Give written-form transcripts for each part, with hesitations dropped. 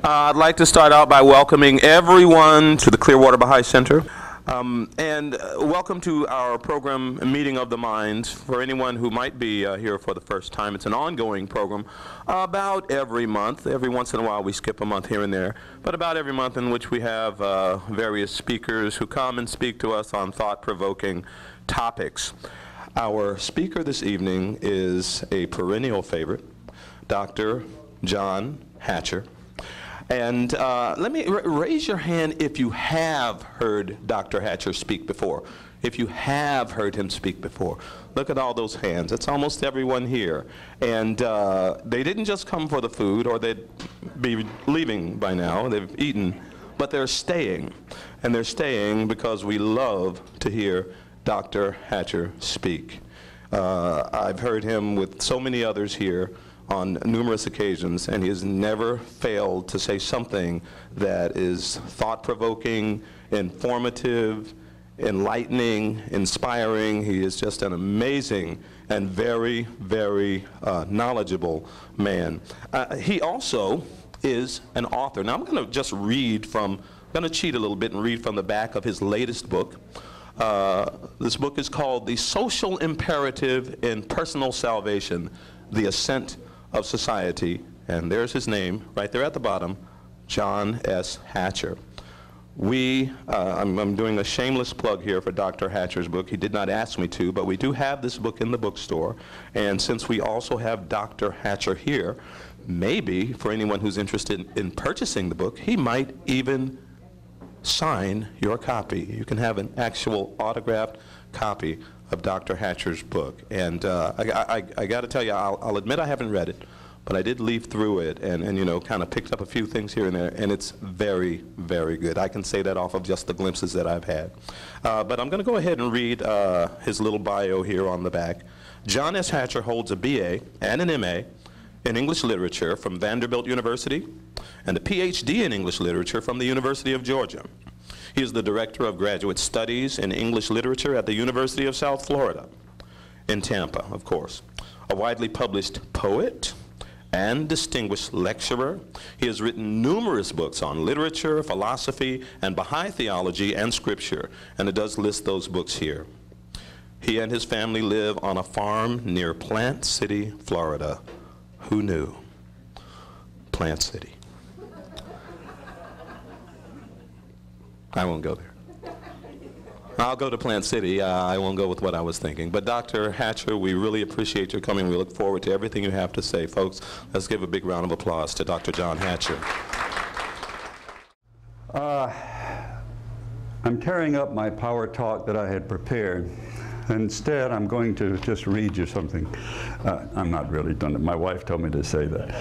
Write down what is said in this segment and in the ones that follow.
I'd like to start out by welcoming everyone to the Clearwater Baha'i Center. And welcome to our program, Meeting of the Minds. For anyone who might be here for the first time, it's an ongoing program about every month. Every once in a while we skip a month here and there, but about every month, in which we have various speakers who come and speak to us on thought-provoking topics. Our speaker this evening is a perennial favorite, Dr. John Hatcher. And let me raise your hand if you have heard Dr. Hatcher speak before. If you have heard him speak before. Look at all those hands. It's almost everyone here. And they didn't just come for the food, or they'd be leaving by now. They've eaten. But they're staying. And they're staying because we love to hear Dr. Hatcher speak. I've heard him with so many others here on numerous occasions, and he has never failed to say something that is thought-provoking, informative, enlightening, inspiring. He is just an amazing and very, very knowledgeable man. He also is an author. Now I'm going to just read from, I'm going to cheat a little bit and read from the back of his latest book. This book is called The Social Imperative in Personal Salvation, The Ascent of Society, and there's his name right there at the bottom, John S. Hatcher. I'm doing a shameless plug here for Dr. Hatcher's book. He did not ask me to, but we do have this book in the bookstore, and since we also have Dr. Hatcher here, maybe for anyone who's interested in purchasing the book, he might even sign your copy. You can have an actual autographed copy of Dr. Hatcher's book. And I got to tell you, I'll admit I haven't read it, but I did leaf through it and you know, kind of picked up a few things here and there, and it's very, very good. I can say that off of just the glimpses that I've had. But I'm going to go ahead and read his little bio here on the back. John S. Hatcher holds a BA and an MA in English Literature from Vanderbilt University and a PhD in English Literature from the University of Georgia. He is the Director of Graduate Studies in English Literature at the University of South Florida, in Tampa, of course. A widely published poet and distinguished lecturer. He has written numerous books on literature, philosophy, and Baha'i theology and scripture, and it does list those books here. He and his family live on a farm near Plant City, Florida. Who knew? Plant City. I won't go there. I'll go to Plant City. I won't go with what I was thinking. But Dr. Hatcher, we really appreciate your coming. We look forward to everything you have to say. Folks, let's give a big round of applause to Dr. John Hatcher. I'm tearing up my power talk that I had prepared. Instead, I'm going to just read you something. I'm not really done it. My wife told me to say that.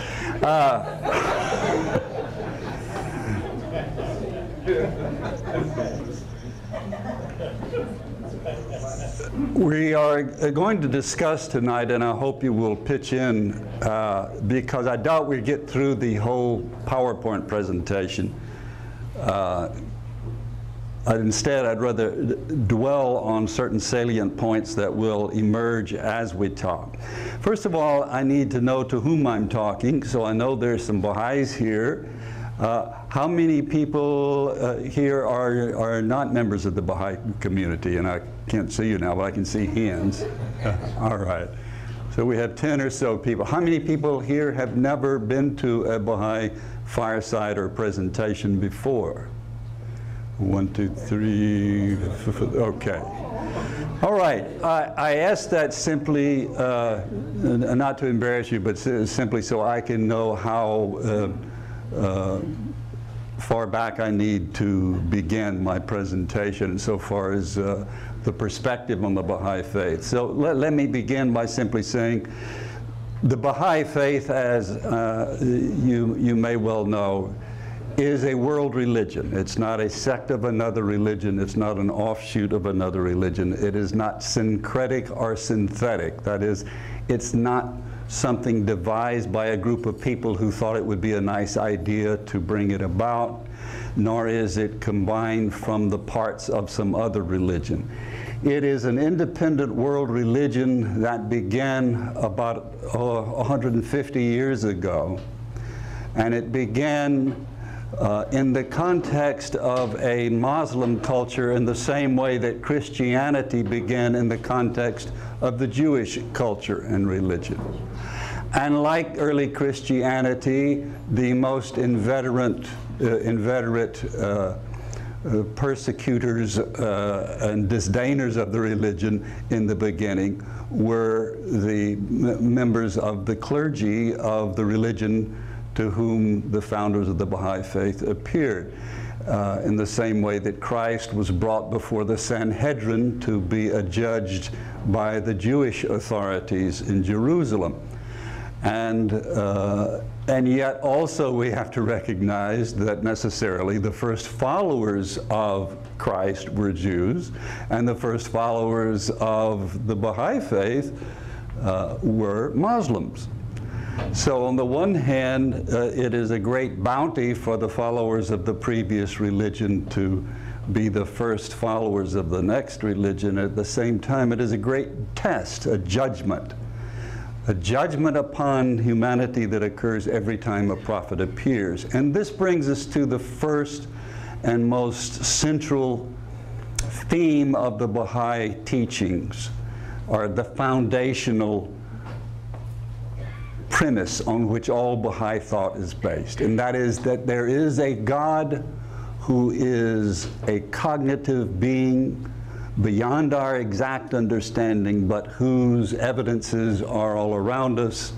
We are going to discuss tonight, and I hope you will pitch in, because I doubt we get through the whole PowerPoint presentation. Instead, I'd rather dwell on certain salient points that will emerge as we talk. First of all, I need to know to whom I'm talking, so I know there's some Baha'is here. How many people here are not members of the Baha'i community? And I can't see you now, but I can see hands. All right. So we have 10 or so people. How many people here have never been to a Baha'i fireside or presentation before? 1, 2, 3, okay. All right, I asked that simply, not to embarrass you, but simply so I can know how far back I need to begin my presentation so far as the perspective on the Baha'i faith. So let me begin by simply saying the Baha'i faith, as you may well know, is a world religion. It's not a sect of another religion. It's not an offshoot of another religion. It is not syncretic or synthetic. That is, it's not something devised by a group of people who thought it would be a nice idea to bring it about, nor is it combined from the parts of some other religion. It is an independent world religion that began about 150 years ago And it began in the context of a Muslim culture in the same way that Christianity began in the context of the Jewish culture and religion. And like early Christianity, the most inveterate persecutors and disdainers of the religion in the beginning were the members of the clergy of the religion to whom the founders of the Baha'i faith appeared, in the same way that Christ was brought before the Sanhedrin to be adjudged by the Jewish authorities in Jerusalem. And yet also we have to recognize that necessarily the first followers of Christ were Jews, and the first followers of the Baha'i faith were Muslims. So on the one hand, it is a great bounty for the followers of the previous religion to be the first followers of the next religion. At the same time, it is a great test, a judgment upon humanity that occurs every time a prophet appears. And this brings us to the first and most central theme of the Baha'i teachings, or the foundational premise on which all Baha'i thought is based, and that is that there is a God who is a cognitive being beyond our exact understanding, but whose evidences are all around us,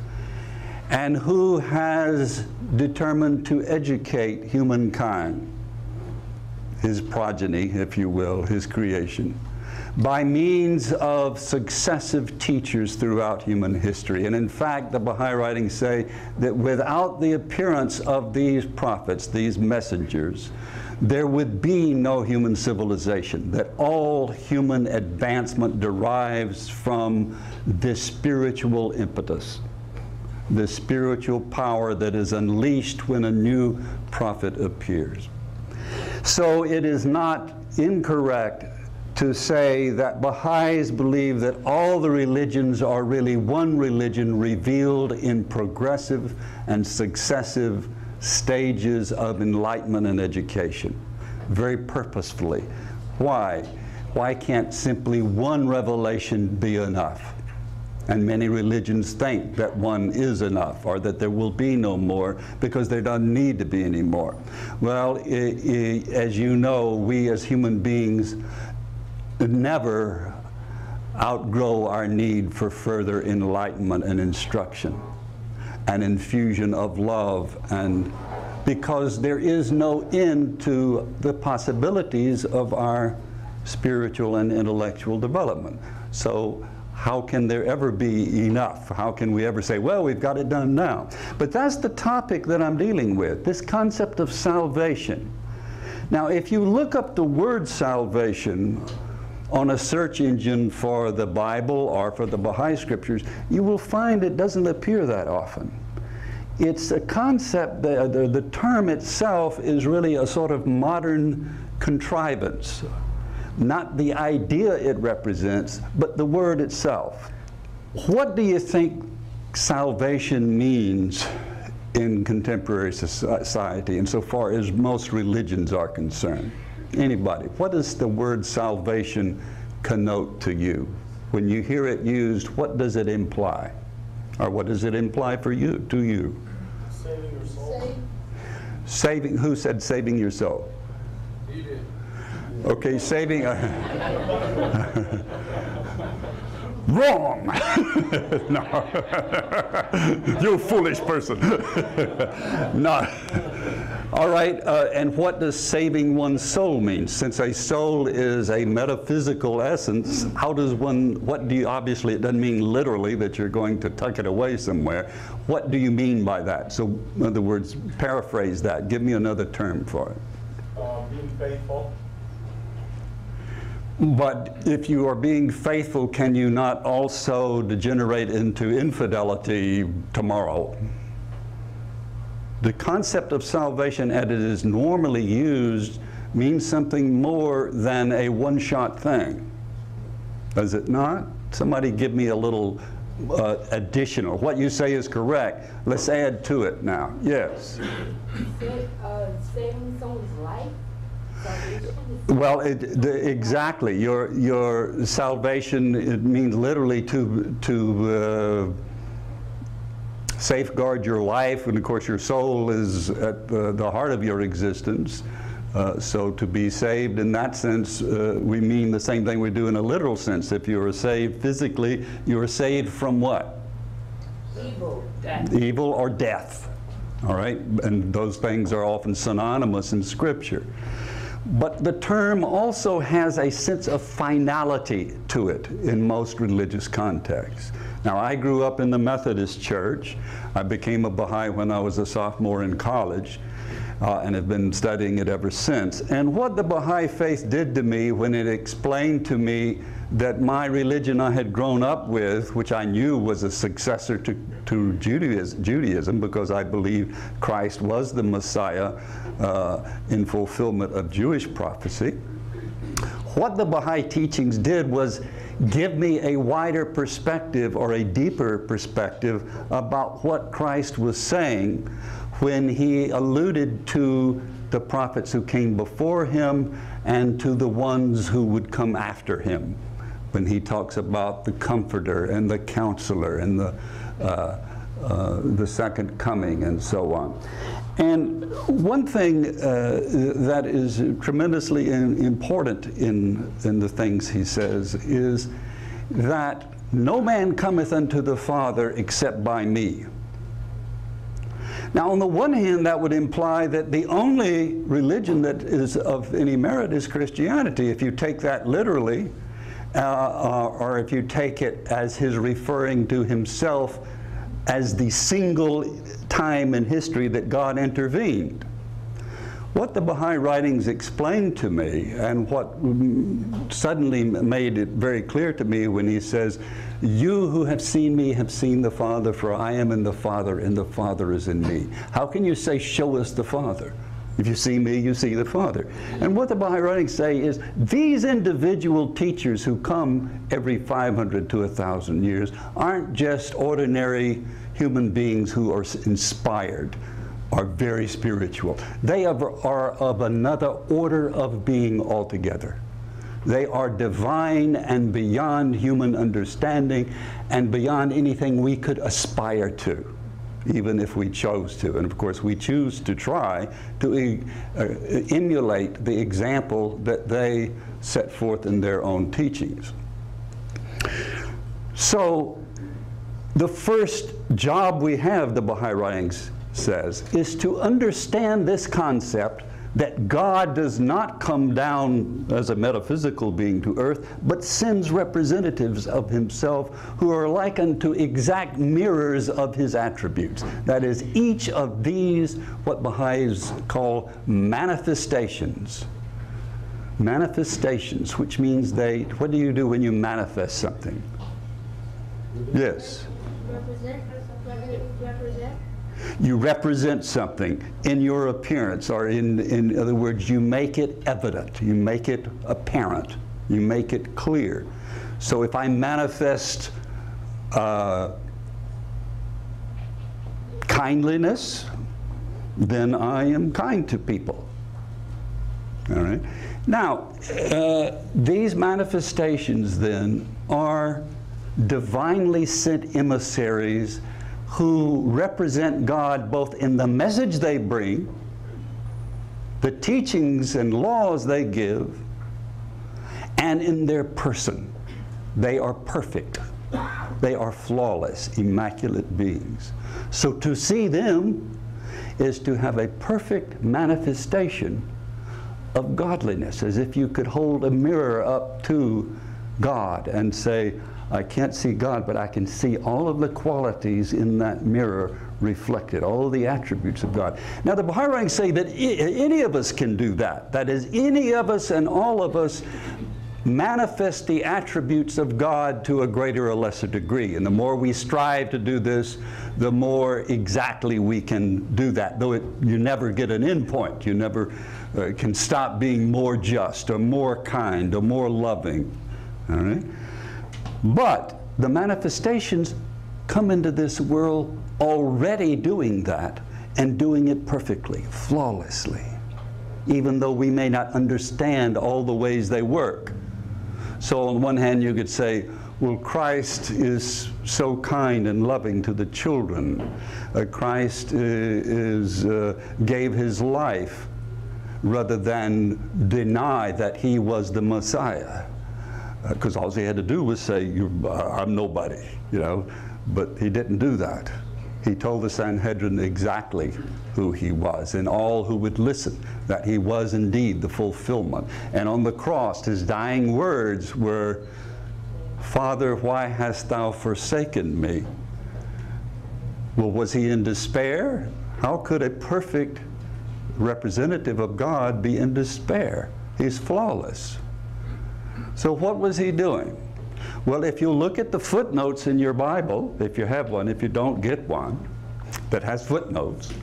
and who has determined to educate humankind, his progeny, if you will, his creation, by means of successive teachers throughout human history. And in fact, the Baha'i writings say that without the appearance of these prophets, these messengers, there would be no human civilization, that all human advancement derives from this spiritual impetus, this spiritual power that is unleashed when a new prophet appears. So it is not incorrect to say that Baha'is believe that all the religions are really one religion revealed in progressive and successive stages of enlightenment and education, very purposefully. Why? Why can't simply one revelation be enough? And many religions think that one is enough, or that there will be no more because there doesn't need to be any more. Well, as you know, we as human beings never outgrow our need for further enlightenment and instruction and infusion of love, and because there is no end to the possibilities of our spiritual and intellectual development. So how can there ever be enough? How can we ever say, well, we've got it done now? But that's the topic that I'm dealing with, this concept of salvation. Now, if you look up the word salvation on a search engine for the Bible or for the Baha'i scriptures, you will find it doesn't appear that often. It's a concept, the term itself is really a sort of modern contrivance. Not the idea it represents, but the word itself. What do you think salvation means in contemporary society, insofar as most religions are concerned? Anybody? What does the word salvation connote to you? When you hear it used, what does it imply? Or what does it imply for you, to you? Saving your soul. Saving, who said saving your soul? You did. Okay, saving, wrong! No, you foolish person. No. All right, and what does saving one's soul mean? Since a soul is a metaphysical essence, how does one, what do you, obviously it doesn't mean literally that you're going to tuck it away somewhere. What do you mean by that? So, in other words, paraphrase that. Give me another term for it. Being faithful. But if you are being faithful, can you not also degenerate into infidelity tomorrow? The concept of salvation as it is normally used means something more than a one-shot thing. Does it not? Somebody give me a little additional. What you say is correct. Let's add to it now. Yes? Saving someone's life? Well, exactly. Your salvation, it means literally to safeguard your life, and of course your soul is at the heart of your existence. So to be saved in that sense, we mean the same thing we do in a literal sense. If you are saved physically, you are saved from what? Evil. Death. Evil or death. All right? And those things are often synonymous in Scripture. But the term also has a sense of finality to it in most religious contexts. Now, I grew up in the Methodist Church. I became a Baha'i when I was a sophomore in college, and have been studying it ever since. And what the Baha'i faith did to me when it explained to me that my religion I had grown up with, which I knew was a successor to Judaism, because I believed Christ was the Messiah in fulfillment of Jewish prophecy. What the Baha'i teachings did was give me a wider perspective, or a deeper perspective, about what Christ was saying when he alluded to the prophets who came before him and to the ones who would come after him, when he talks about the Comforter and the Counselor and the second coming and so on. And one thing that is tremendously important in the things he says is that no man cometh unto the Father except by me. Now, on the one hand, that would imply that the only religion that is of any merit is Christianity, if you take that literally, or if you take it as his referring to himself as the single time in history that God intervened. What the Baha'i writings explained to me, and what suddenly made it very clear to me when he says, "You who have seen me have seen the Father, for I am in the Father, and the Father is in me." How can you say, "Show us the Father"? If you see me, you see the Father. And what the Baha'i writings say is, these individual teachers who come every 500 to 1,000 years aren't just ordinary human beings who are inspired, are very spiritual. They are of another order of being altogether. They are divine and beyond human understanding and beyond anything we could aspire to, even if we chose to. And of course, we choose to try to emulate the example that they set forth in their own teachings. So, the first job we have, the Baha'i writings says, is to understand this concept that God does not come down as a metaphysical being to earth, but sends representatives of himself who are likened to exact mirrors of his attributes. That is, each of these, what Baha'is call manifestations. Manifestations, which means what do you do when you manifest something? Yes. You represent something in your appearance, or in other words, you make it evident, you make it apparent, you make it clear. So if I manifest kindliness, then I am kind to people. All right? Now, these manifestations then are divinely sent emissaries who represent God both in the message they bring, the teachings and laws they give, and in their person. They are perfect. They are flawless, immaculate beings. So to see them is to have a perfect manifestation of godliness, as if you could hold a mirror up to God and say, I can't see God, but I can see all of the qualities in that mirror reflected, all of the attributes of God. Now the Baha'i writings say that any of us can do that. That is, any of us and all of us manifest the attributes of God to a greater or lesser degree. And the more we strive to do this, the more exactly we can do that. Though you never get an end point. You never can stop being more just or more kind or more loving. All right? But the manifestations come into this world already doing that, and doing it perfectly, flawlessly, even though we may not understand all the ways they work. So on one hand you could say, well, Christ is so kind and loving to the children. Christ gave his life rather than deny that he was the Messiah. Because all he had to do was say, I'm nobody, you know. But he didn't do that. He told the Sanhedrin exactly who he was, and all who would listen, that he was indeed the fulfillment. And on the cross, his dying words were, Father, why hast thou forsaken me? Well, was he in despair? How could a perfect representative of God be in despair? He's flawless. So what was he doing? Well, if you look at the footnotes in your Bible, if you have one, if you don't, get one that has footnotes,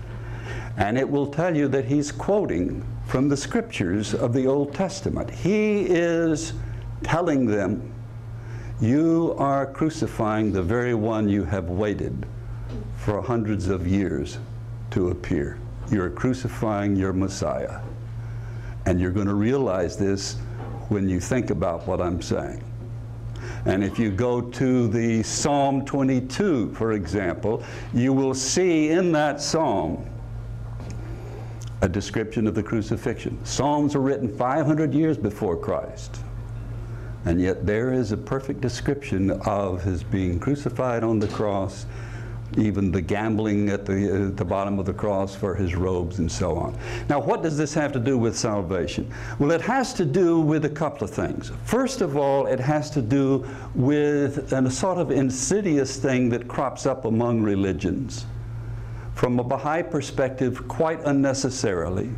and it will tell you that he's quoting from the scriptures of the Old Testament. He is telling them, you are crucifying the very one you have waited for hundreds of years to appear. You're crucifying your Messiah. And you're going to realize this when you think about what I'm saying. And if you go to the Psalm 22, for example, you will see in that psalm a description of the crucifixion. Psalms were written 500 years before Christ. And yet there is a perfect description of his being crucified on the cross, even the gambling at the bottom of the cross for his robes and so on. Now, what does this have to do with salvation? Well, it has to do with a couple of things. First of all, it has to do with a sort of insidious thing that crops up among religions, from a Baha'i perspective, quite unnecessarily,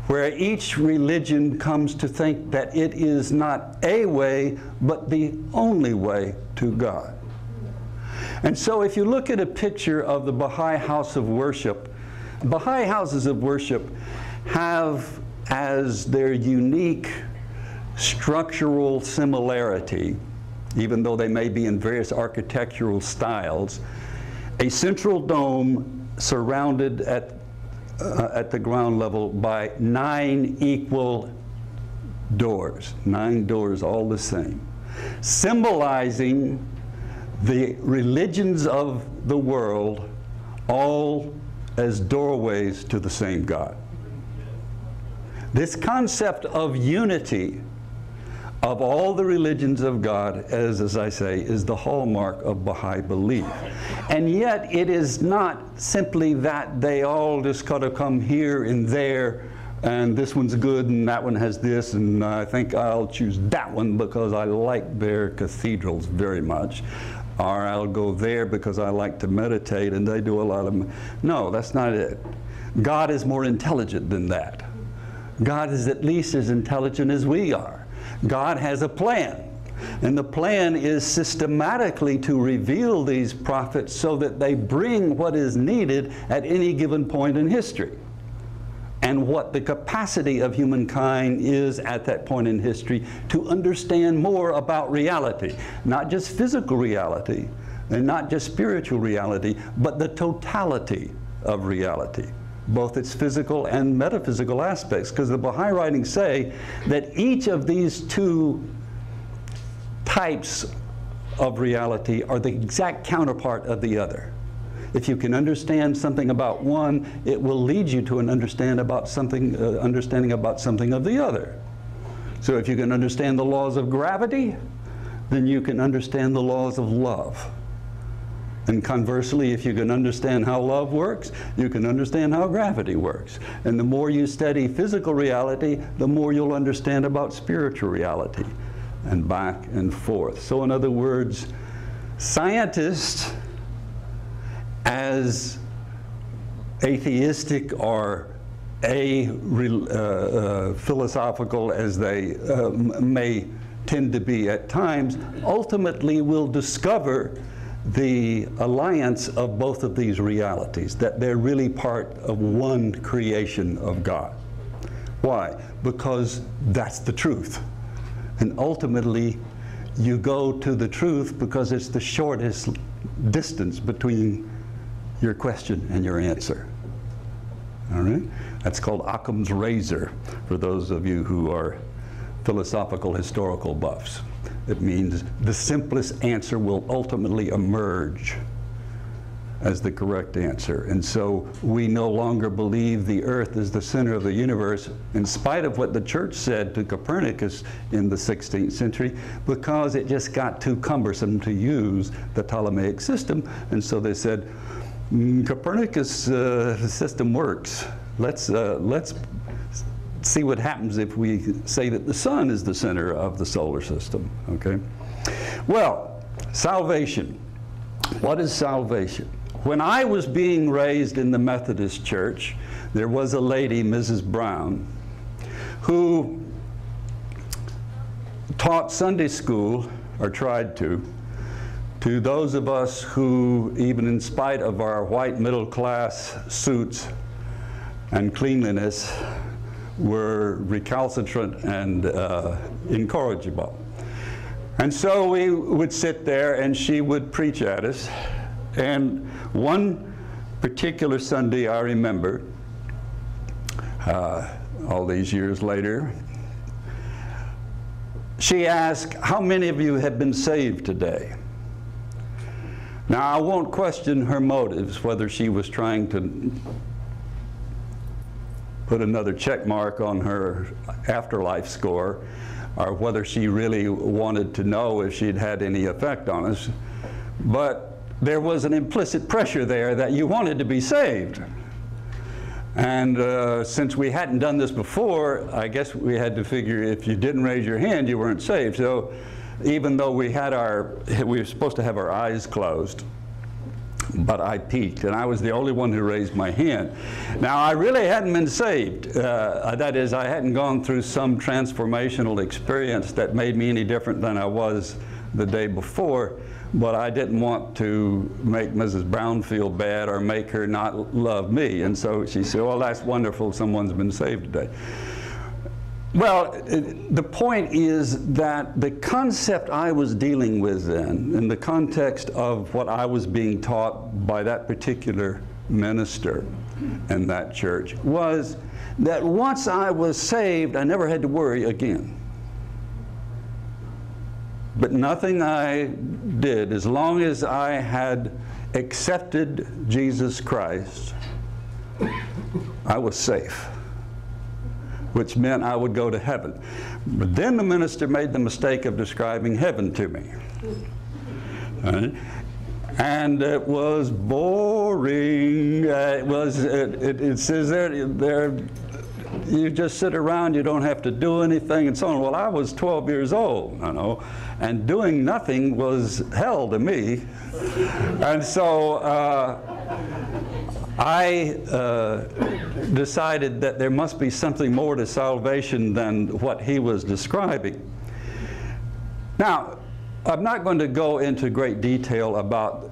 where each religion comes to think that it is not a way, but the only way to God. And so if you look at a picture of the Baha'i house of worship, Baha'i houses of worship have as their unique structural similarity, even though they may be in various architectural styles, a central dome surrounded at the ground level by 9 equal doors, 9 doors all the same, symbolizing the religions of the world all as doorways to the same God. This concept of unity of all the religions of God, as I say, is the hallmark of Baha'i belief. And yet it is not simply that they all just kind of come here and there, and this one's good and that one has this, and I think I'll choose that one because I like their cathedrals very much. Or I'll go there because I like to meditate and they do a lot of... No, that's not it. God is more intelligent than that. God is at least as intelligent as we are. God has a plan. And the plan is systematically to reveal these prophets so that they bring what is needed at any given point in history, and what the capacity of humankind is at that point in history to understand more about reality. Not just physical reality, and not just spiritual reality, but the totality of reality, both its physical and metaphysical aspects. Because the Baha'i writings say that each of these two types of reality are the exact counterpart of the other. If you can understand something about one, it will lead you to an understanding about something of the other. So if you can understand the laws of gravity, then you can understand the laws of love. And conversely, if you can understand how love works, you can understand how gravity works. And the more you study physical reality, the more you'll understand about spiritual reality, and back and forth. So in other words, scientists, as atheistic or philosophical as they may tend to be at times, ultimately will discover the alliance of both of these realities, that they're really part of one creation of God. Why? Because that's the truth. And ultimately, you go to the truth because it's the shortest distance between your question and your answer. All right? That's called Occam's razor for those of you who are philosophical historical buffs. It means the simplest answer will ultimately emerge as the correct answer. And so we no longer believe the earth is the center of the universe, in spite of what the church said to Copernicus in the 16th century, because it just got too cumbersome to use the Ptolemaic system. And so they said, Copernicus' system works. Let's see what happens if we say that the sun is the center of the solar system, okay? Well, salvation. What is salvation? When I was being raised in the Methodist Church, there was a lady, Mrs. Brown, who taught Sunday school, or tried to those of us who, even in spite of our white middle-class suits and cleanliness, were recalcitrant and incorrigible. And so we would sit there and she would preach at us. And one particular Sunday I remember, all these years later, she asked, how many of you have been saved today? Now, I won't question her motives, whether she was trying to put another check mark on her afterlife score, or whether she really wanted to know if she'd had any effect on us. But there was an implicit pressure there that you wanted to be saved. And since we hadn't done this before, I guess we had to figure if you didn't raise your hand, you weren't saved. So even though we were supposed to have our eyes closed, but I peeked, and I was the only one who raised my hand. Now, I really hadn't been saved. That is, I hadn't gone through some transformational experience that made me any different than I was the day before, but I didn't want to make Mrs. Brown feel bad or make her not love me. And so she said, well, that's wonderful, someone's been saved today. Well, the point is that the concept I was dealing with then, in the context of what I was being taught by that particular minister in that church, was that once I was saved, I never had to worry again. But nothing I did, as long as I had accepted Jesus Christ, I was safe, which meant I would go to heaven. But then the minister made the mistake of describing heaven to me. Right? And it was boring. It says there, you just sit around, you don't have to do anything, and so on. Well, I was 12 years old, you know, and doing nothing was hell to me. And so I decided that there must be something more to salvation than what he was describing. Now, I'm not going to go into great detail about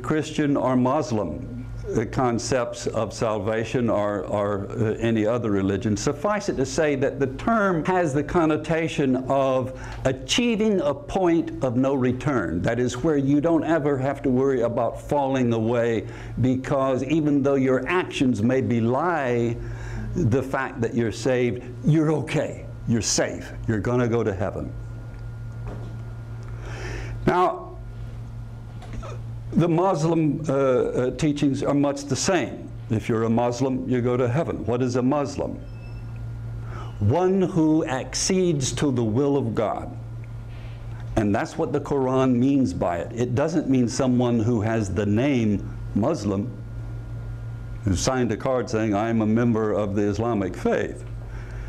Christian or Muslim concepts of salvation or any other religion. Suffice it to say that the term has the connotation of achieving a point of no return. That is, where you don't ever have to worry about falling away, because even though your actions may belie the fact that you're saved, you're okay. You're safe. You're going to go to heaven. Now, the Muslim teachings are much the same. If you're a Muslim, you go to heaven. What is a Muslim? One who accedes to the will of God. And that's what the Quran means by it. It doesn't mean someone who has the name Muslim, who signed a card saying, I'm a member of the Islamic faith.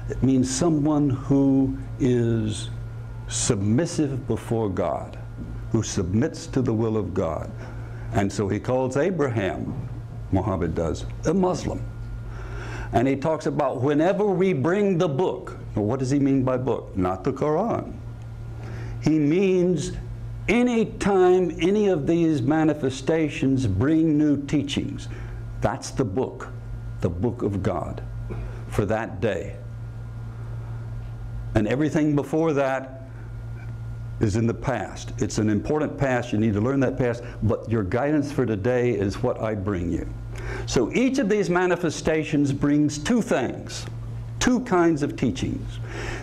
It means someone who is submissive before God, who submits to the will of God. And so he calls Abraham, Muhammad does, a Muslim. And he talks about whenever we bring the book. Well, what does he mean by book? Not the Quran. He means any time any of these manifestations bring new teachings, that's the book of God for that day. And everything before that is in the past. It's an important past. You need to learn that past, but your guidance for today is what I bring you. So each of these manifestations brings two things, two kinds of teachings.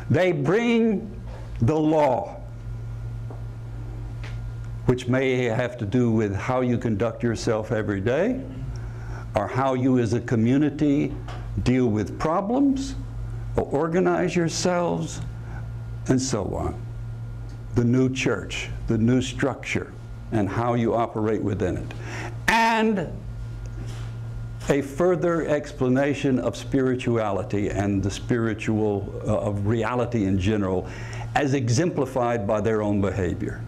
They bring the law, which may have to do with how you conduct yourself every day, or how you as a community deal with problems, or organize yourselves, and so on. The new church, the new structure, and how you operate within it. And a further explanation of spirituality and the spiritual, of reality in general, as exemplified by their own behavior.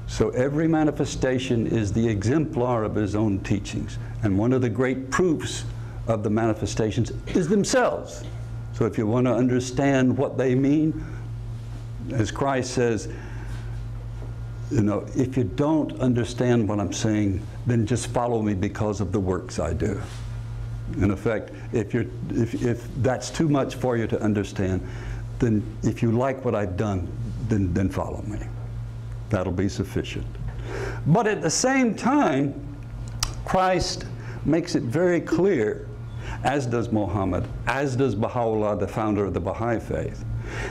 So every manifestation is the exemplar of his own teachings. And one of the great proofs of the manifestations is themselves. So if you want to understand what they mean, as Christ says, you know, if you don't understand what I'm saying, then just follow me because of the works I do. In effect, if that's too much for you to understand, then if you like what I've done, then follow me. That'll be sufficient. But at the same time, Christ makes it very clear, as does Muhammad, as does Baha'u'llah, the founder of the Baha'i faith,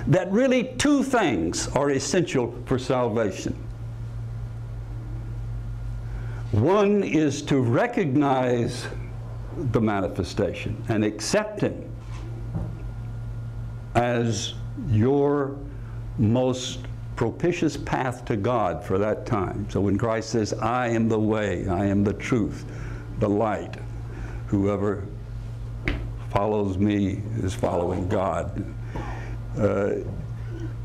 that really two things are essential for salvation. One is to recognize the manifestation and accept him as your most propitious path to God for that time. So when Christ says, I am the way, I am the truth, the light, whoever follows me is following God.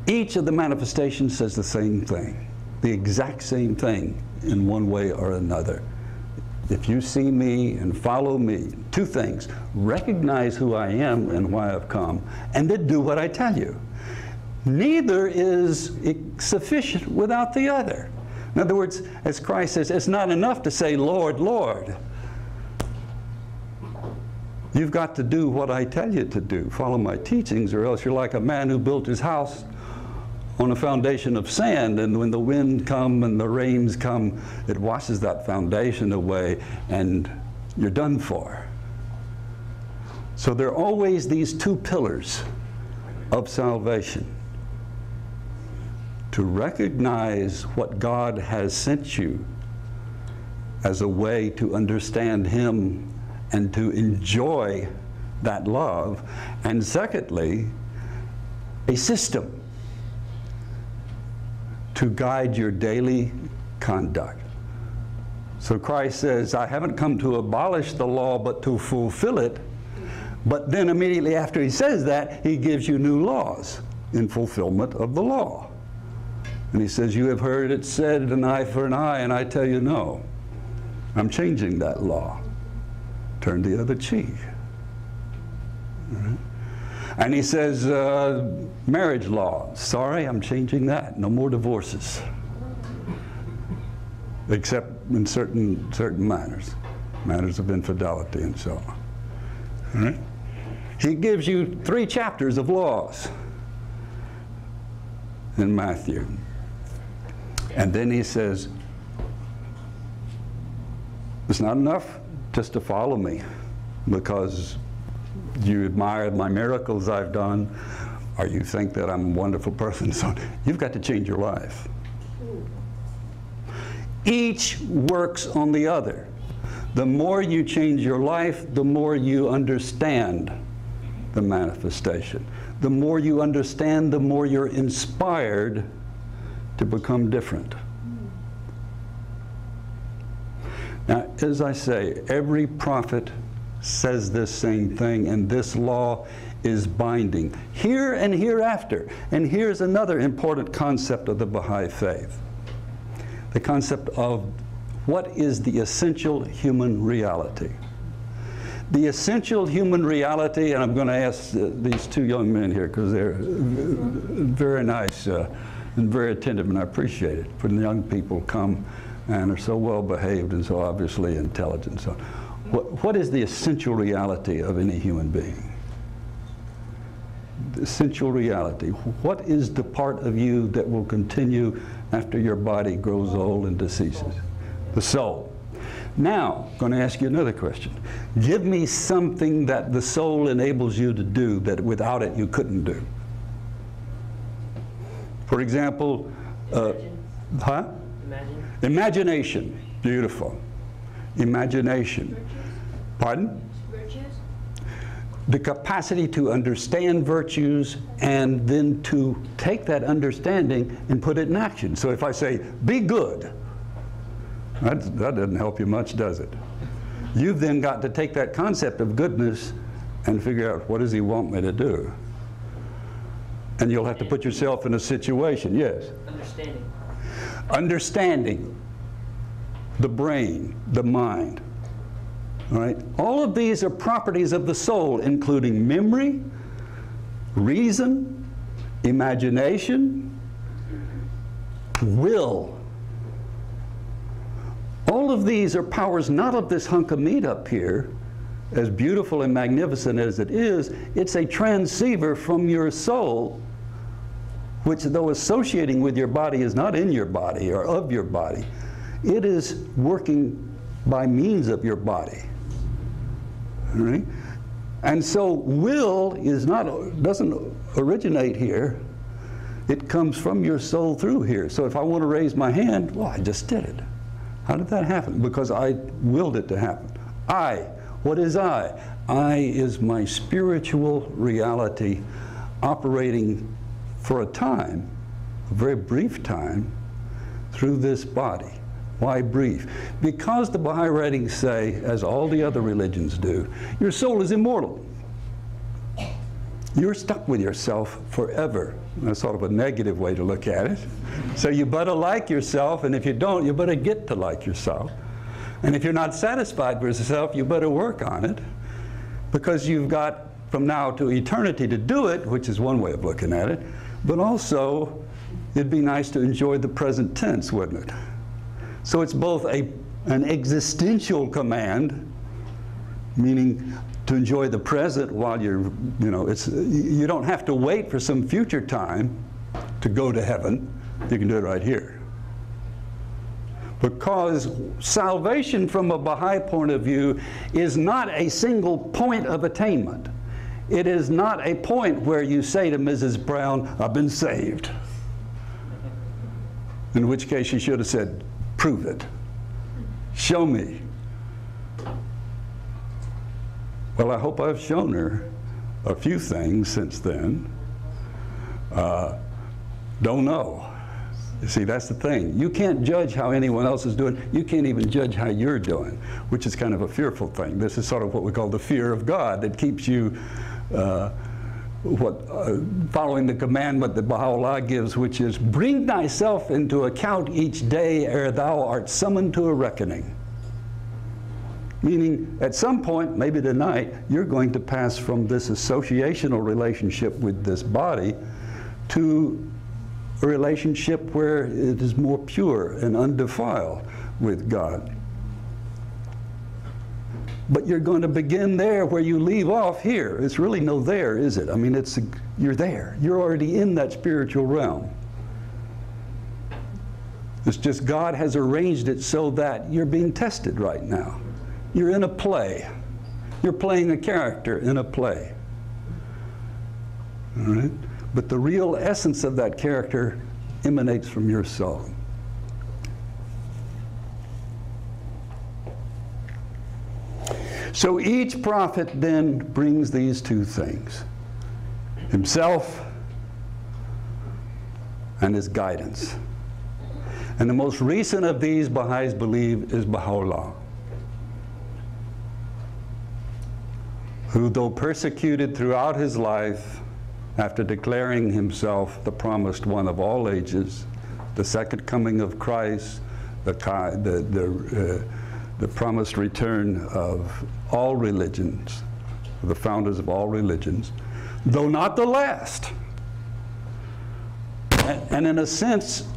Each of the manifestations says the same thing, the exact same thing in one way or another. If you see me and follow me, two things: recognize who I am and why I've come, and then do what I tell you. Neither is sufficient without the other. In other words, as Christ says, it's not enough to say, Lord, Lord. You've got to do what I tell you to do. Follow my teachings, or else you're like a man who built his house on a foundation of sand, and when the wind comes and the rains come, it washes that foundation away, and you're done for. So there are always these two pillars of salvation: to recognize what God has sent you as a way to understand him and to enjoy that love, and secondly, a system to guide your daily conduct. So Christ says, I haven't come to abolish the law, but to fulfill it. But then immediately after he says that, he gives you new laws in fulfillment of the law. And he says, you have heard it said, an eye for an eye, and I tell you no. I'm changing that law. Turn the other cheek. All right? And he says, marriage law, sorry, I'm changing that. No more divorces. Except in certain matters of infidelity and so on. All right? He gives you 3 chapters of laws in Matthew. And then he says, it's not enough just to follow me because you admire my miracles I've done, or you think that I'm a wonderful person. So you've got to change your life. Each works on the other. The more you change your life, the more you understand the manifestation. The more you understand, the more you're inspired to become different. Now, as I say, every prophet says this same thing, and this law is binding here and hereafter. And here's another important concept of the Baha'i faith: the concept of what is the essential human reality. The essential human reality, and I'm going to ask these 2 young men here because they're very nice and very attentive, and I appreciate it. When the young people come and are so well behaved and so obviously intelligent. So, what is the essential reality of any human being? the essential reality. What is the part of you that will continue after your body grows old and deceases? The soul. Now, I'm going to ask you another question. Give me something that the soul enables you to do that without it you couldn't do. For example, imagination. Beautiful. Imagination. Pardon? Virtues? The capacity to understand virtues and then to take that understanding and put it in action. So if I say, be good, that doesn't help you much, does it? You've then got to take that concept of goodness and figure out, what does he want me to do? And you'll have to put yourself in a situation. Yes? Understanding. Understanding. The brain, the mind. All right? All of these are properties of the soul, including memory, reason, imagination, will. All of these are powers not of this hunk of meat up here, as beautiful and magnificent as it is. It's a transceiver from your soul, which, though associating with your body, is not in your body or of your body. It is working by means of your body. All right? And so will doesn't originate here. It comes from your soul through here. So if I want to raise my hand, well, I just did it. How did that happen? Because I willed it to happen. I. What is I? I is my spiritual reality operating for a time, a very brief time, through this body. Why brief? Because the Baha'i writings say, as all the other religions do, your soul is immortal. You're stuck with yourself forever. That's sort of a negative way to look at it. So you better like yourself, and if you don't, you better get to like yourself. And if you're not satisfied with yourself, you better work on it, because you've got from now to eternity to do it, which is one way of looking at it, but also it'd be nice to enjoy the present tense, wouldn't it? So it's both an existential command, meaning to enjoy the present while you're, you don't have to wait for some future time to go to heaven. You can do it right here. Because salvation from a Baha'i point of view is not a single point of attainment. It is not a point where you say to Mrs. Brown, I've been saved. In which case she should have said, prove it. Show me. Well, I hope I've shown her a few things since then. Don't know. You see, that's the thing. You can't judge how anyone else is doing. You can't even judge how you're doing, which is kind of a fearful thing. This is sort of what we call the fear of God that keeps you following the commandment that Baha'u'llah gives, which is, bring thyself into account each day ere thou art summoned to a reckoning. Meaning, at some point, maybe tonight, you're going to pass from this associational relationship with this body to a relationship where it is more pure and undefiled with God. But you're going to begin there where you leave off here. It's really no there, is it? I mean, you're there. You're already in that spiritual realm. It's just God has arranged it so that you're being tested right now. You're in a play. You're playing a character in a play. All right? But the real essence of that character emanates from your soul. So each prophet then brings these two things: himself and his guidance. And the most recent of these, Baha'is believe, is Baha'u'llah, who, though persecuted throughout his life, after declaring himself the promised one of all ages, the second coming of Christ, the promised return of all religions, the founders of all religions, though not the last, and in a sense,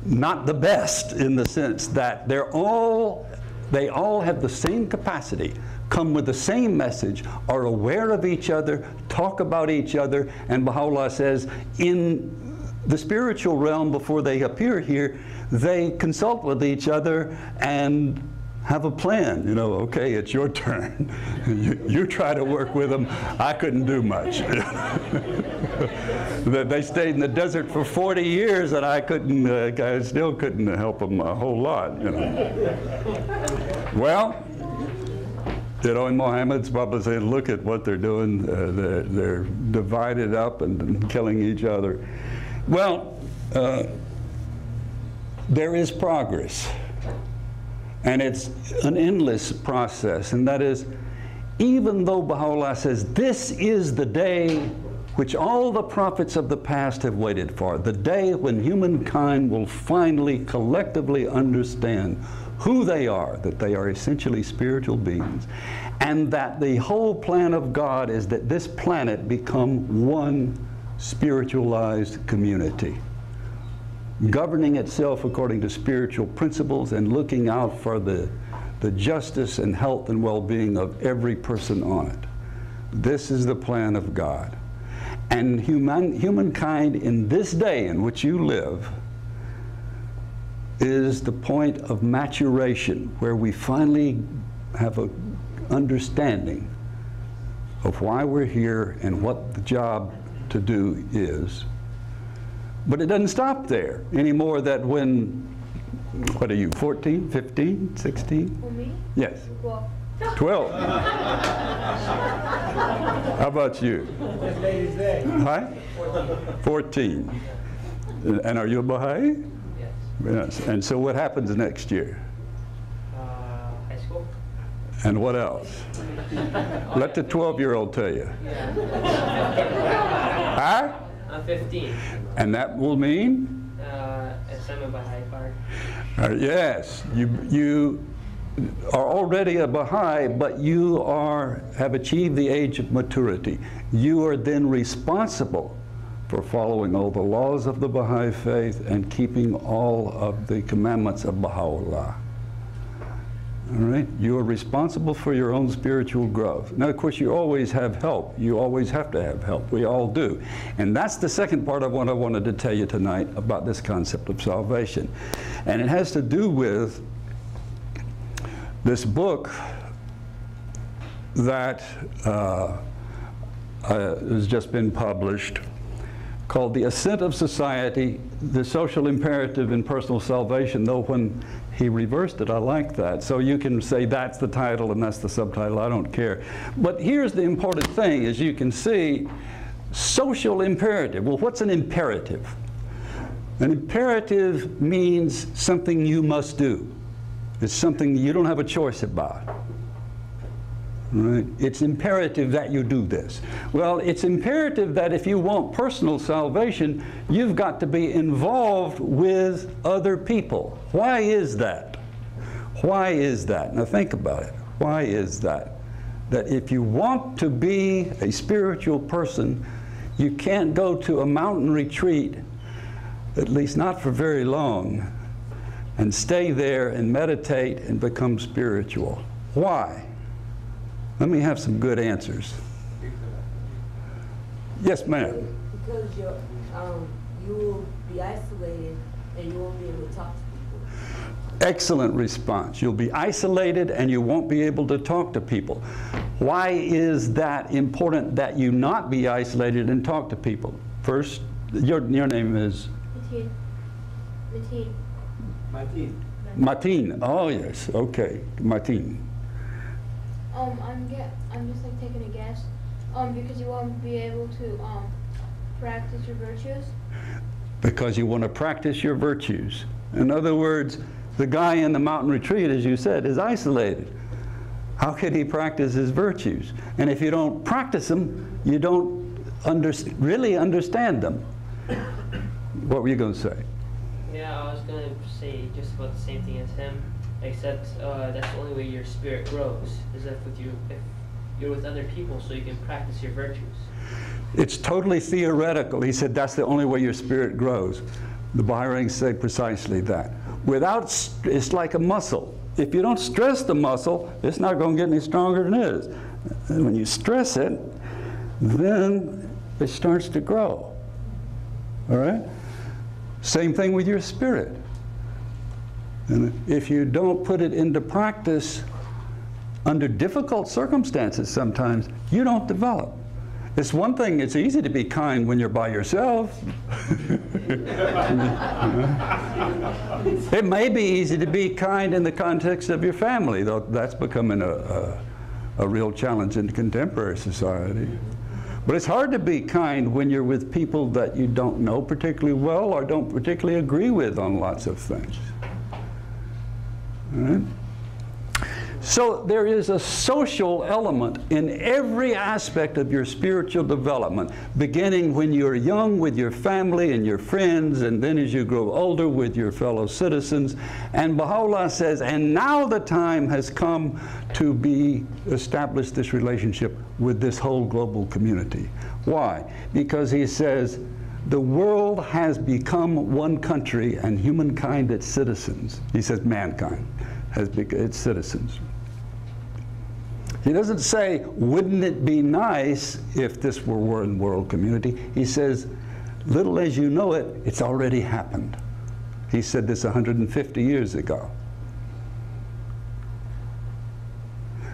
not the best, in the sense that they all have the same capacity come with the same message, are aware of each other, talk about each other, and Baha'u'llah says in the spiritual realm before they appear here, they consult with each other and have a plan. You know, okay, it's your turn. You try to work with them. I couldn't do much. They stayed in the desert for 40 years, and I still couldn't help them a whole lot. You know. Well, you know, in Muhammad's Bible says, look at what they're doing. They're divided up and killing each other. Well, there is progress. And it's an endless process. And that is, even though Baha'u'llah says, this is the day which all the prophets of the past have waited for, the day when humankind will finally collectively understand who they are, that they are essentially spiritual beings, and that the whole plan of God is that this planet become one spiritualized community, governing itself according to spiritual principles and looking out for the justice and health and well-being of every person on it. This is the plan of God. And humankind in this day in which you live is the point of maturation, where we finally have an understanding of why we're here and what the job to do is. But it doesn't stop there anymore. That when, what are you, 14, 15, 16? For me? Yes. 12. 12. How about you? Ladies' Day. Hi? 14. And are you a Baha'i? Yes. Yes. And so what happens next year? High school? And what else? Let the 12-year-old tell you. Huh? I'm 15. And that will mean? Ascent Baha'i Park. Yes. You are already a Baha'i, but you have achieved the age of maturity. You are then responsible for following all the laws of the Baha'i faith and keeping all of the commandments of Baha'u'llah. All right? You are responsible for your own spiritual growth. Now, of course, you always have help. You always have to have help. We all do. And that's the second part of what I wanted to tell you tonight about this concept of salvation. And it has to do with this book that has just been published, called The Ascent of Society, the Social Imperative in Personal Salvation, though when he reversed it, I like that. So you can say that's the title and that's the subtitle, I don't care. But here's the important thing, as you can see, social imperative. Well, what's an imperative? An imperative means something you must do. It's something you don't have a choice about. Right? It's imperative that you do this. Well, it's imperative that if you want personal salvation, you've got to be involved with other people. Why is that? Why is that? Now think about it. Why is that? That if you want to be a spiritual person, you can't go to a mountain retreat, at least not for very long, and stay there and meditate and become spiritual. Why? Let me have some good answers. Yes, ma'am. Because you will be isolated and you won't be able to talk to people. Excellent response. You'll be isolated and you won't be able to talk to people. Why is that important that you not be isolated and talk to people? First, your name is? Mateen. Mateen. Oh, yes. Okay. Mateen. I'm just like taking a guess. Because you won't be able to practice your virtues. Because you want to practice your virtues. In other words, the guy in the mountain retreat, as you said, is isolated. How can he practice his virtues? And if you don't practice them, you don't really understand them. What were you going to say? Yeah, I was going to say just about the same thing as him, except that's the only way your spirit grows, is if you're with other people so you can practice your virtues. It's totally theoretical. He said that's the only way your spirit grows. The Baha'is say precisely that. Without, it's like a muscle. if you don't stress the muscle, it's not going to get any stronger than it is. And when you stress it, then it starts to grow. All right? Same thing with your spirit. And if you don't put it into practice under difficult circumstances sometimes, you don't develop. It's one thing, it's easy to be kind when you're by yourself. It may be easy to be kind in the context of your family, though that's becoming a real challenge in contemporary society. But it's hard to be kind when you're with people that you don't know particularly well or don't particularly agree with on lots of things. All right? So there is a social element in every aspect of your spiritual development, beginning when you're young with your family and your friends, and then as you grow older with your fellow citizens. And Baha'u'llah says, and now the time has come to establish this relationship with this whole global community. Why? Because he says, the world has become one country and humankind its citizens. He says mankind has become its citizens. He doesn't say, wouldn't it be nice if this were one world community? He says, little as you know it, it's already happened. He said this 150 years ago.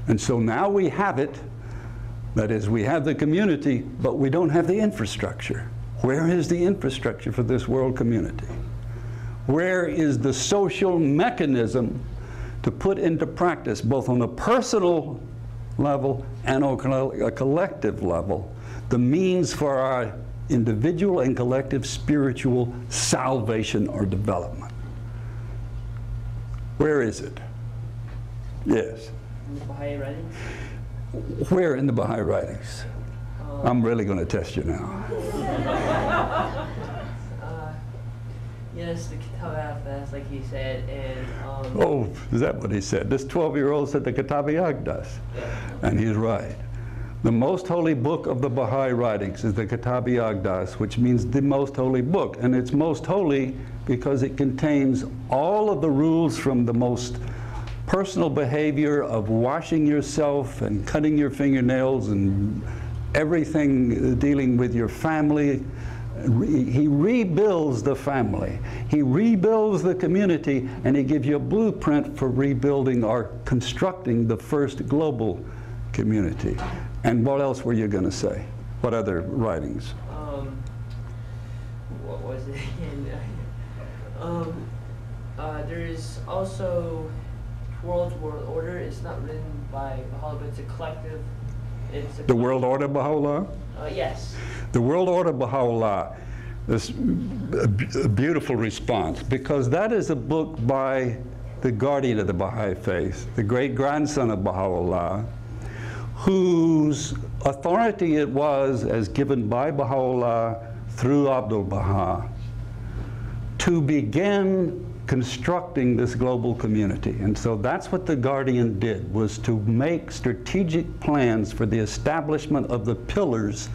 And so now we have it. That is, we have the community, but we don't have the infrastructure. Where is the infrastructure for this world community? Where is the social mechanism to put into practice, both on a personal level and on a collective level, the means for our individual and collective spiritual salvation or development? Where is it? Yes. In the Baha'i writings? Where in the Baha'i writings? I'm really going to test you now. Yes, the Kitab al-Aqdas, like he said, and oh, is that what he said? This 12-year-old said the Kitab al-Aqdas, and he's right. The most holy book of the Baha'i writings is the Kitab al-Aqdas, which means the most holy book, and it's most holy because it contains all of the rules from the most personal behavior of washing yourself and cutting your fingernails and everything dealing with your family. He rebuilds the family. He rebuilds the community, and he gives you a blueprint for rebuilding or constructing the first global community. And what else were you going to say? What other writings? What was it again? There is also World Order. It's not written by Baha'u'llah, but it's a collective. The World Order Baha'u'llah? Yes. The World Order Baha'u'llah is a beautiful response, because that is a book by the guardian of the Baha'i faith, the great-grandson of Baha'u'llah, whose authority it was, as given by Baha'u'llah through Abdul-Baha, to begin constructing this global community. And so that's what the guardian did, was to make strategic plans for the establishment of the pillars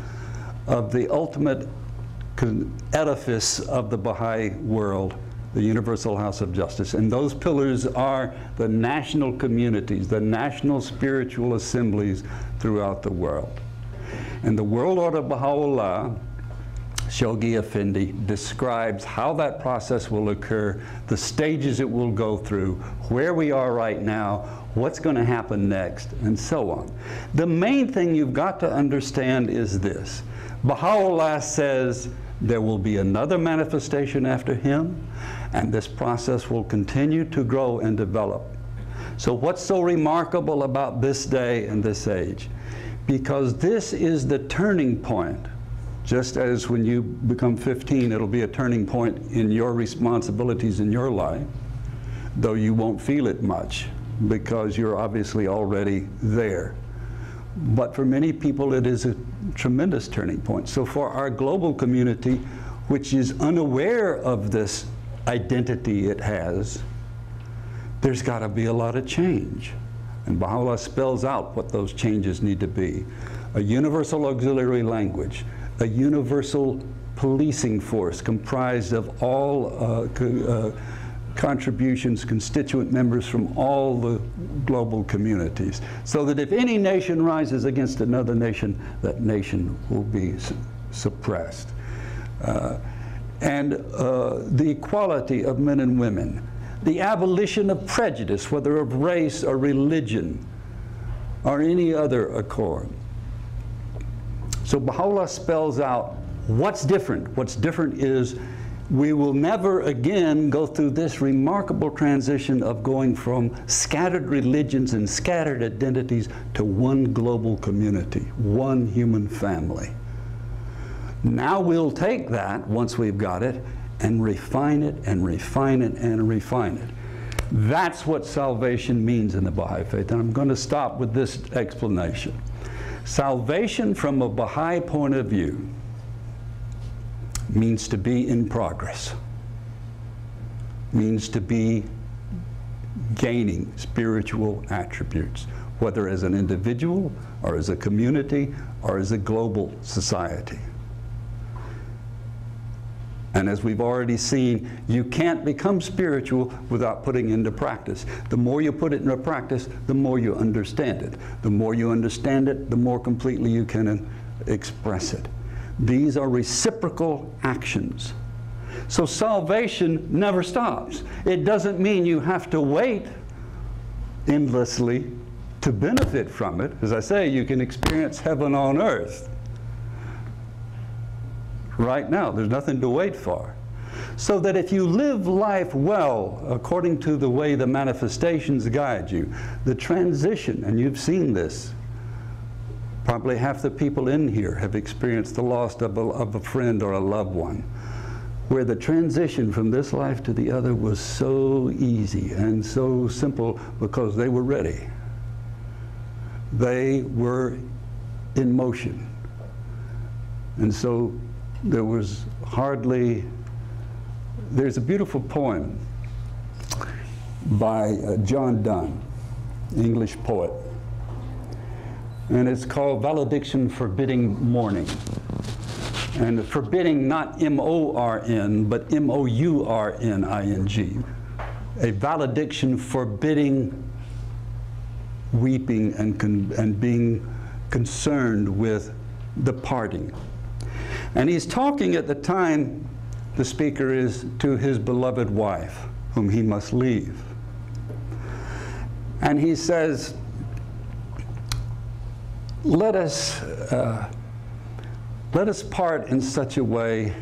of the ultimate edifice of the Baha'i world, the Universal House of Justice. And those pillars are the national communities, the national spiritual assemblies throughout the world. And the World Order Baha'u'llah, Shoghi Effendi, describes how that process will occur, the stages it will go through, where we are right now, what's going to happen next, and so on. The main thing you've got to understand is this. Baha'u'llah says there will be another manifestation after him, and this process will continue to grow and develop. So what's so remarkable about this day and this age? Because this is the turning point. Just as when you become 15, it'll be a turning point in your responsibilities in your life, though you won't feel it much because you're obviously already there. But for many people, it is a tremendous turning point. So for our global community, which is unaware of this identity it has, there's got to be a lot of change. And Baha'u'llah spells out what those changes need to be. A universal auxiliary language, a universal policing force comprised of all contributions, constituent members from all the global communities, so that if any nation rises against another nation, that nation will be suppressed. And the equality of men and women, the abolition of prejudice, whether of race or religion or any other accord. So Baha'u'llah spells out what's different. What's different is we will never again go through this remarkable transition of going from scattered religions and scattered identities to one global community, one human family. Now we'll take that, once we've got it, and refine it and refine it and refine it. That's what salvation means in the Baha'i faith, and I'm going to stop with this explanation. Salvation from a Baha'i point of view means to be in progress, means to be gaining spiritual attributes, whether as an individual or as a community or as a global society. And as we've already seen, you can't become spiritual without putting into practice. The more you put it into practice, the more you understand it. The more you understand it, the more completely you can express it. These are reciprocal actions. So salvation never stops. It doesn't mean you have to wait endlessly to benefit from it. As I say, you can experience heaven on earth right now. There's nothing to wait for. So that if you live life well, according to the way the manifestations guide you, the transition, and you've seen this, probably half the people in here have experienced the loss of a friend or a loved one, where the transition from this life to the other was so easy and so simple because they were ready. They were in motion. And so there was hardly, there's a beautiful poem by John Donne, English poet, and it's called Valediction Forbidding Mourning. And forbidding not M-O-R-N, but M-O-U-R-N-I-N-G. A valediction forbidding weeping and being concerned with the parting. And he's talking at the time, the speaker is, to his beloved wife, whom he must leave. And he says, let us part in such a way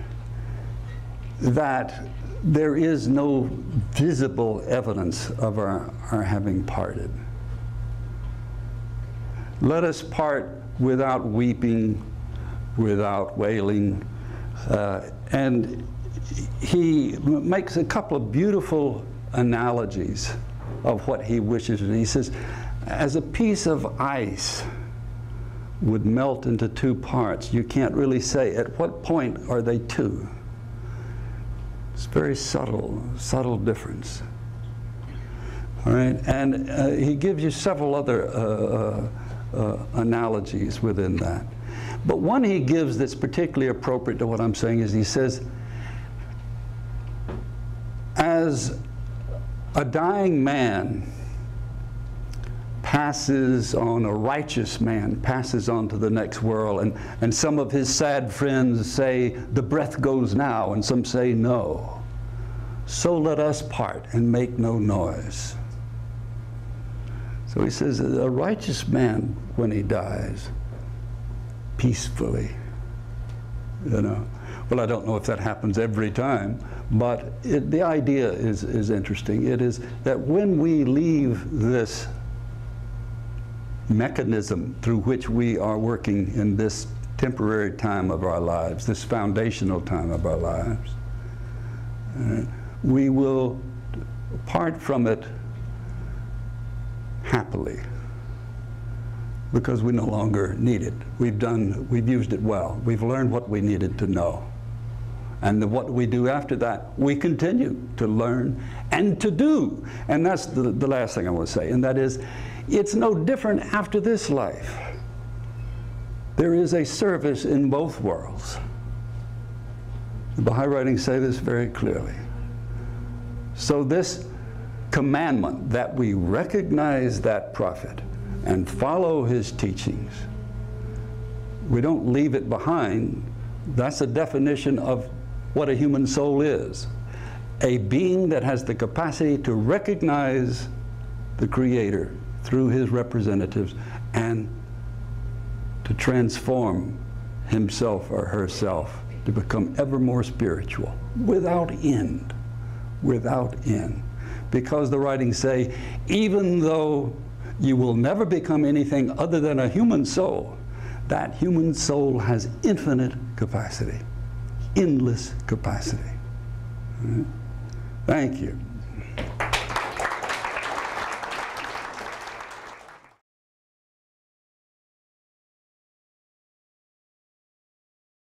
that there is no visible evidence of our having parted. Let us part without weeping, without wailing. And he makes a couple of beautiful analogies of what he wishes. And he says, as a piece of ice would melt into two parts, you can't really say at what point are they two. It's very subtle difference. All right, and he gives you several other analogies within that. But one he gives that's particularly appropriate to what I'm saying is he says, as a dying man passes on, a righteous man passes on to the next world, and some of his sad friends say, the breath goes now, and some say no. So let us part and make no noise. So he says, a righteous man, when he dies, peacefully, you know. Well, I don't know if that happens every time, but the idea is interesting. It is that when we leave this mechanism through which we are working in this temporary time of our lives, this foundational time of our lives, we will part from it happily because we no longer need it. We've used it well. We've learned what we needed to know. And what we do after that, we continue to learn and to do. And that's the last thing I want to say, and that is, it's no different after this life. There is a service in both worlds. The Baha'i writings say this very clearly. So this commandment that we recognize that prophet and follow his teachings, we don't leave it behind. That's a definition of what a human soul is. A being that has the capacity to recognize the Creator through his representatives and to transform himself or herself to become ever more spiritual without end, without end. Because the writings say, even though you will never become anything other than a human soul, that human soul has infinite capacity, endless capacity. Thank you.